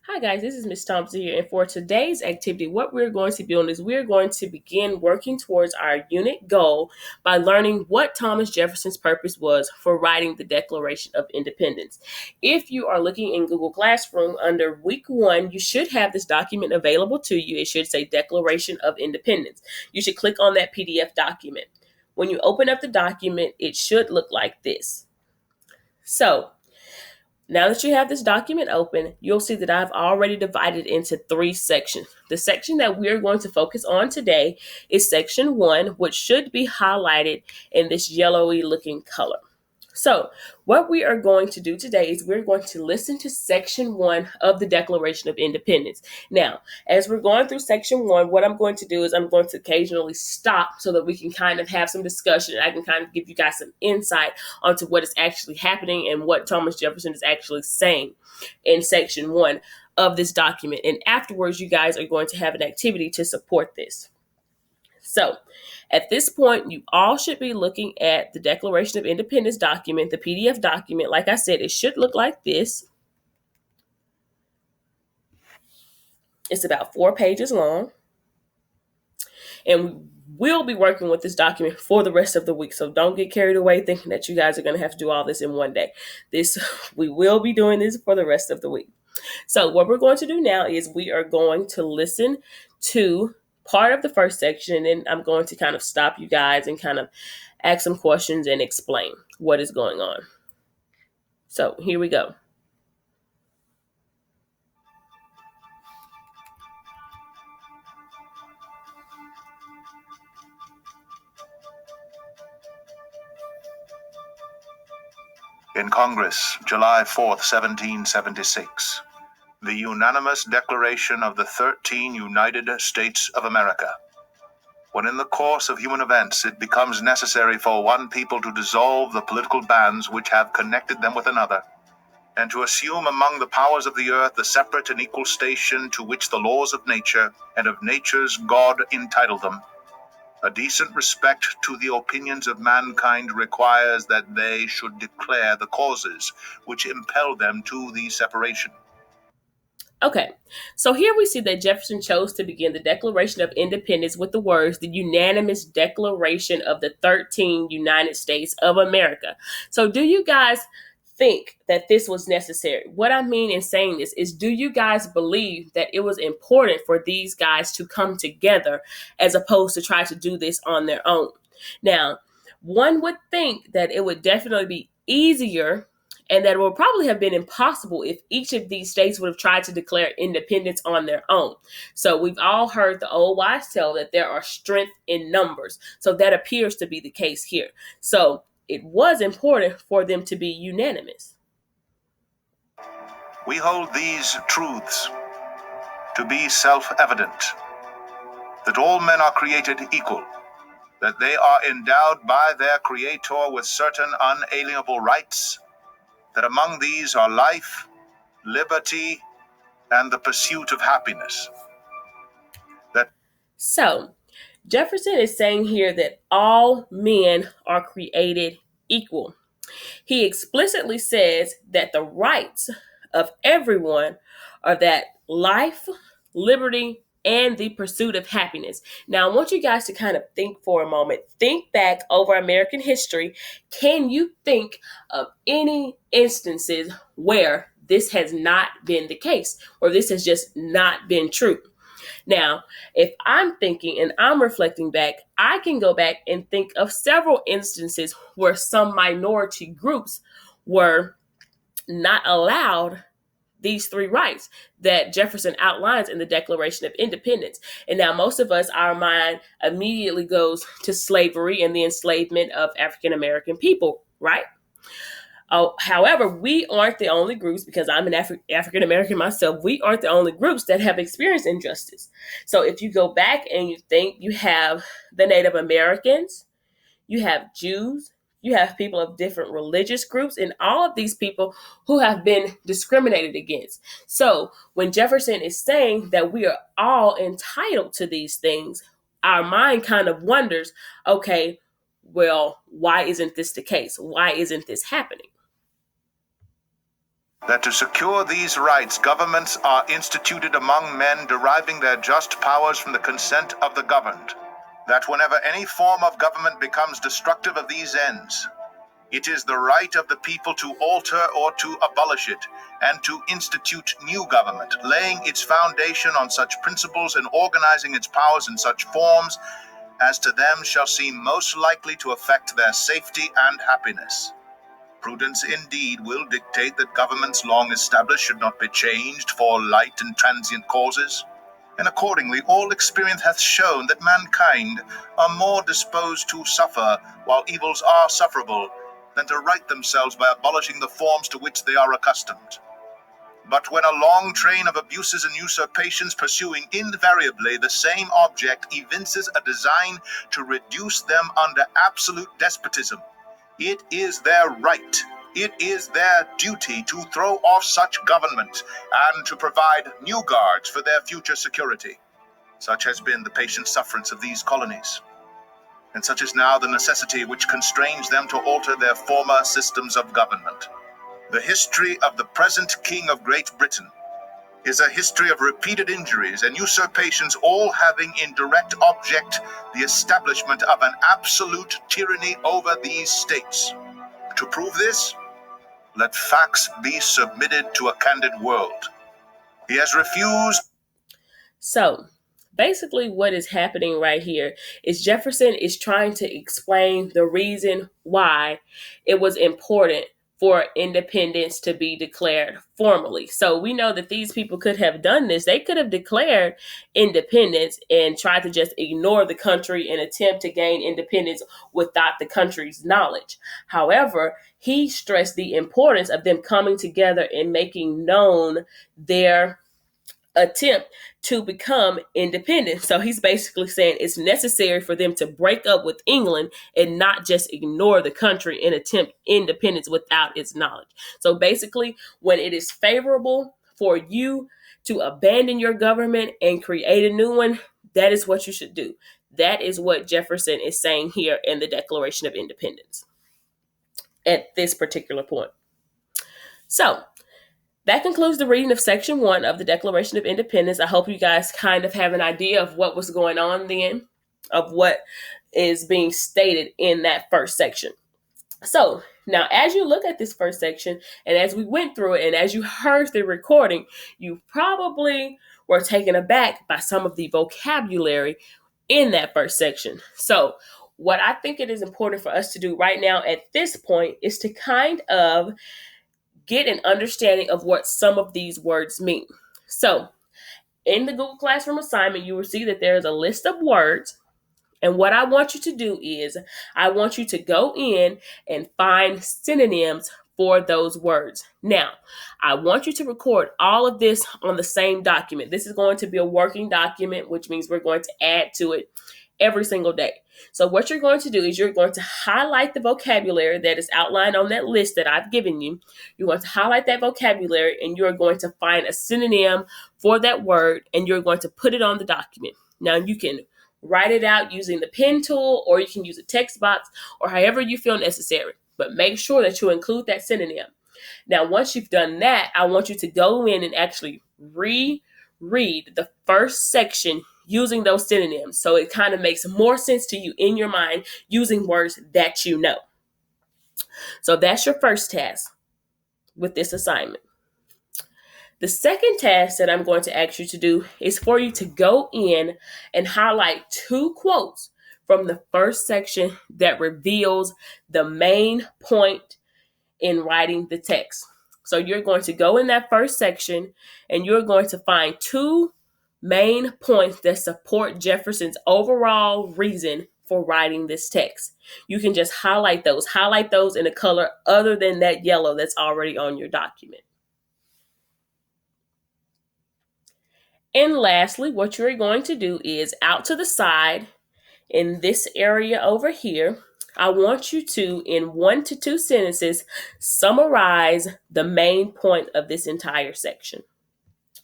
Hi guys, this is Miss Thompson here, and for today's activity, what we're going to be doing is we're going to begin working towards our unit goal by learning what Thomas Jefferson's purpose was for writing the Declaration of Independence. If you are looking in Google Classroom under week 1, you should have this document available to you. It should say Declaration of Independence. You should click on that PDF document. When you open up the document, it should look like this. So, now that you have this document open, you'll see that I've already divided into 3 sections. The section that we're going to focus on today is section 1, which should be highlighted in this yellowy looking color. So, what we are going to do today is we're going to listen to section 1 of the Declaration of Independence. Now, as we're going through section 1, what I'm going to do is I'm going to occasionally stop so that we can kind of have some discussion. I can kind of give you guys some insight onto what is actually happening and what Thomas Jefferson is actually saying in section 1 of this document. And afterwards, you guys are going to have an activity to support this. So, at this point, you all should be looking at the Declaration of Independence document, the PDF document. Like I said, it should look like this. It's about 4 pages long. And we'll be working with this document for the rest of the week. So don't get carried away thinking that you guys are going to have to do all this in one day. We will be doing this for the rest of the week. So what we're going to do now is we are going to listen to part of the first section, and then I'm going to kind of stop you guys and kind of ask some questions and explain what is going on. So here we go. In Congress, July 4th, 1776, the unanimous declaration of the 13 United States of America. When in the course of human events it becomes necessary for one people to dissolve the political bands which have connected them with another, and to assume among the powers of the earth the separate and equal station to which the laws of nature and of nature's God entitle them, a decent respect to the opinions of mankind requires that they should declare the causes which impel them to the separation. Okay, so here we see that Jefferson chose to begin the Declaration of Independence with the words, the unanimous declaration of the 13 United States of America. So do you guys think that this was necessary? What I mean in saying this is, do you guys believe that it was important for these guys to come together as opposed to try to do this on their own? Now, one would think that it would definitely be easier and that it would probably have been impossible if each of these states would have tried to declare independence on their own. So we've all heard the old wives tell that there are strength in numbers. So that appears to be the case here. So it was important for them to be unanimous. We hold these truths to be self-evident, that all men are created equal, that they are endowed by their Creator with certain unalienable rights, that among these are life, liberty, and the pursuit of happiness. So Jefferson is saying here that all men are created equal. He explicitly says that the rights of everyone are that life, liberty, and the pursuit of happiness. Now, I want you guys to kind of think for a moment. Think back over American history. Can you think of any instances where this has not been the case, or this has just not been true? Now, if I'm thinking and I'm reflecting back, I can go back and think of several instances where some minority groups were not allowed these 3 rights that Jefferson outlines in the Declaration of Independence. And now most of us, our mind immediately goes to slavery and the enslavement of African American people, right? However, we aren't the only groups, because I'm an African American myself. We aren't the only groups that have experienced injustice. So if you go back and you think, you have the Native Americans, you have Jews, you have people of different religious groups, and all of these people who have been discriminated against. So when Jefferson is saying that we are all entitled to these things, our mind kind of wonders, okay, well, why isn't this the case? Why isn't this happening? that to secure these rights, governments are instituted among men deriving their just powers from the consent of the governed, that whenever any form of government becomes destructive of these ends, it is the right of the people to alter or to abolish it, and to institute new government, laying its foundation on such principles and organizing its powers in such forms as to them shall seem most likely to affect their safety and happiness. Prudence indeed will dictate that governments long established should not be changed for light and transient causes. And accordingly, all experience hath shown that mankind are more disposed to suffer while evils are sufferable than to right themselves by abolishing the forms to which they are accustomed. But when a long train of abuses and usurpations pursuing invariably the same object evinces a design to reduce them under absolute despotism, it is their right, it is their duty to throw off such government and to provide new guards for their future security. Such has been the patient sufferance of these colonies, and such is now the necessity which constrains them to alter their former systems of government. The history of the present King of Great Britain is a history of repeated injuries and usurpations, all having in direct object the establishment of an absolute tyranny over these states. To prove this, let facts be submitted to a candid world. He has refused. So, basically what is happening right here is Jefferson is trying to explain the reason why it was important for independence to be declared formally. So we know that these people could have done this. They could have declared independence and tried to just ignore the country and attempt to gain independence without the country's knowledge. However, he stressed the importance of them coming together and making known their attempt to become independent. So he's basically saying it's necessary for them to break up with England and not just ignore the country and attempt independence without its knowledge. So basically, when it is favorable for you to abandon your government and create a new one, that is what you should do. That is what Jefferson is saying here in the Declaration of Independence at this particular point. So that concludes the reading of Section 1 of the Declaration of Independence. I hope you guys kind of have an idea of what was going on then, of what is being stated in that first section. So now, as you look at this first section, and as we went through it, and as you heard the recording, you probably were taken aback by some of the vocabulary in that first section. So what I think it is important for us to do right now at this point is to kind of get an understanding of what some of these words mean. So in the Google Classroom assignment, you will see that there is a list of words. And what I want you to do is I want you to go in and find synonyms for those words. Now, I want you to record all of this on the same document. This is going to be a working document, which means we're going to add to it every single day. So what you're going to do is you're going to highlight the vocabulary that is outlined on that list that I've given you. You're going to highlight that vocabulary and you're going to find a synonym for that word and you're going to put it on the document. Now you can write it out using the pen tool or you can use a text box or however you feel necessary. But make sure that you include that synonym. Now, once you've done that, I want you to go in and actually reread the first section using those synonyms. So it kind of makes more sense to you in your mind using words that you know. So that's your first task with this assignment. The second task that I'm going to ask you to do is for you to go in and highlight 2 quotes from the first section that reveals the main point in writing the text. So you're going to go in that first section and you're going to find 2 main points that support Jefferson's overall reason for writing this text. You can just highlight those in a color other than that yellow that's already on your document. And lastly, what you're going to do is out to the side in this area over here, I want you to, in 1 to 2 sentences, summarize the main point of this entire section.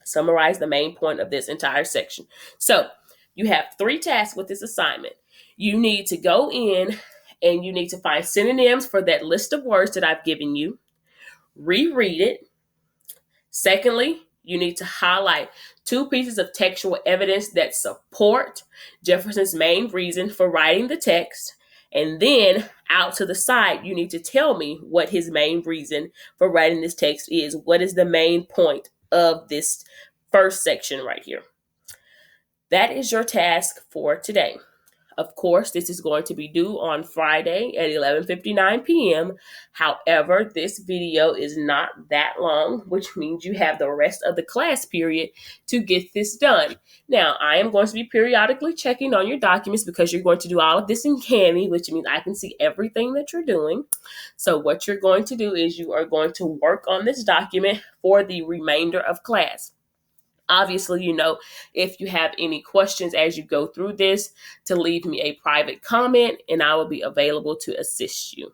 Summarize the main point of this entire section. So you have 3 tasks with this assignment. You need to go in and you need to find synonyms for that list of words that I've given you, reread it, Secondly, you need to highlight two pieces of textual evidence that support Jefferson's main reason for writing the text. And then out to the side, you need to tell me what his main reason for writing this text is. What is the main point of this first section right here? That is your task for today. Of course, this is going to be due on Friday at 11:59 p.m. However, this video is not that long, which means you have the rest of the class period to get this done. Now, I am going to be periodically checking on your documents because you're going to do all of this in Kami, which means I can see everything that you're doing. So what you're going to do is you are going to work on this document for the remainder of class. Obviously, if you have any questions as you go through this, to leave me a private comment and I will be available to assist you.